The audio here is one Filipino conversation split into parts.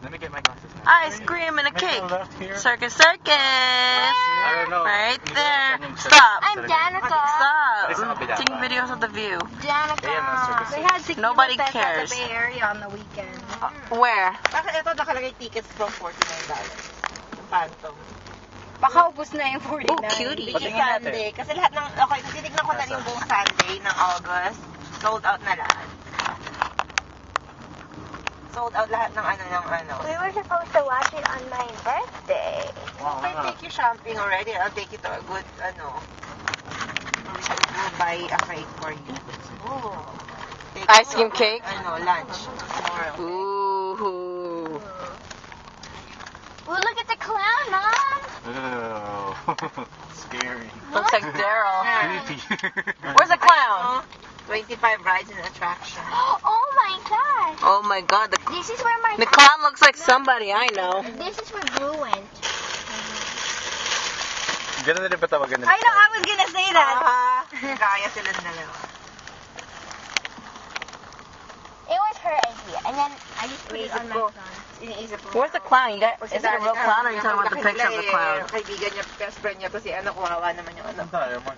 Let me get my glasses. Ice cream and a cake. Left here. Circus, circus. I don't know. Right there. Stop. I'm Danica. Stop. Taking videos of the view. Danica. They had Tequila Nobody Fest cares. at the Bay Area on the weekend. Where? Bakit ito nakalagay tickets from $49? Yung Phantom. Baka ubus na yung 49. Oh, cutie. Yung Sunday. Kasi lahat ng, okay, titignan ko na yung buong Sunday ng August. Sold out na lahat. Sold out lahat ng ano. We were supposed to watch it on my birthday. I take you shopping already. I'll take you to a good, we'll buy a cake for you. Oh. Take Ice you cream to, cake? Lunch. Tomorrow. Ooh. Well, look at the clown, Mom. Oh, scary. Looks like Daryl. Creepy. Where's the clown? 25 rides and attraction. Oh my gosh. Oh my god. This is where my The clown looks like somebody I know. This is where Blue went. Ganun na rin ba tawagan nila? I know, I was gonna say that. Kaya sila dalawa. It was her idea, and then I just put it on my phone. Iniisip ko. Where's the clown? Is it a real clown or are you talking about the picture of the clown? Kaibigan niya, best friend niya to si kawawa naman yung Ang tayo, man.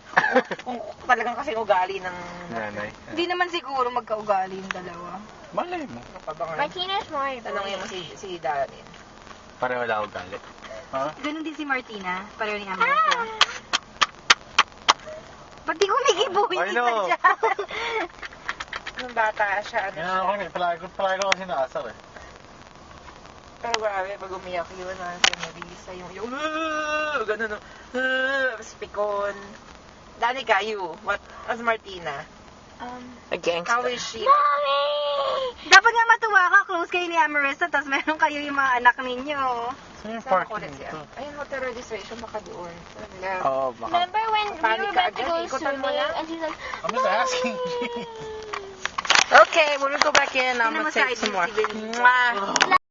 Kung talagang kasi ugali ng Nanay. Hindi naman siguro magkaugali yung dalawa. Malay mo. kabangan. Martina's more Tanongin mo boring. si Darren. Pareho wala akong galit. Ha? Ganun din si Martina. Pareho ni Ah! America. Ba't di ko I may know. siya? Nung bata siya, Yan ako rin. Palagi ko kasi naasar eh. Pero grabe, pag umiyak yun, sa Marisa, yung gano'n, pikon. Danica, you, what, as Martina, A how gangster. is she? Mommy! Dapat nga matuwa ka, close kayo ni Amarissa, tapos meron kayo yung mga anak ninyo. So yung Saan parking ulit siya? dito. Ayun, hotel registration, baka doon. Oo, baka. Remember when we Panic were ka about to agad, go ikutan mo swimming, lang. and she's like, I'm just asking. Okay, when we go back in, I'm Tingnan mo gonna sa take some more. IDC. Mwah.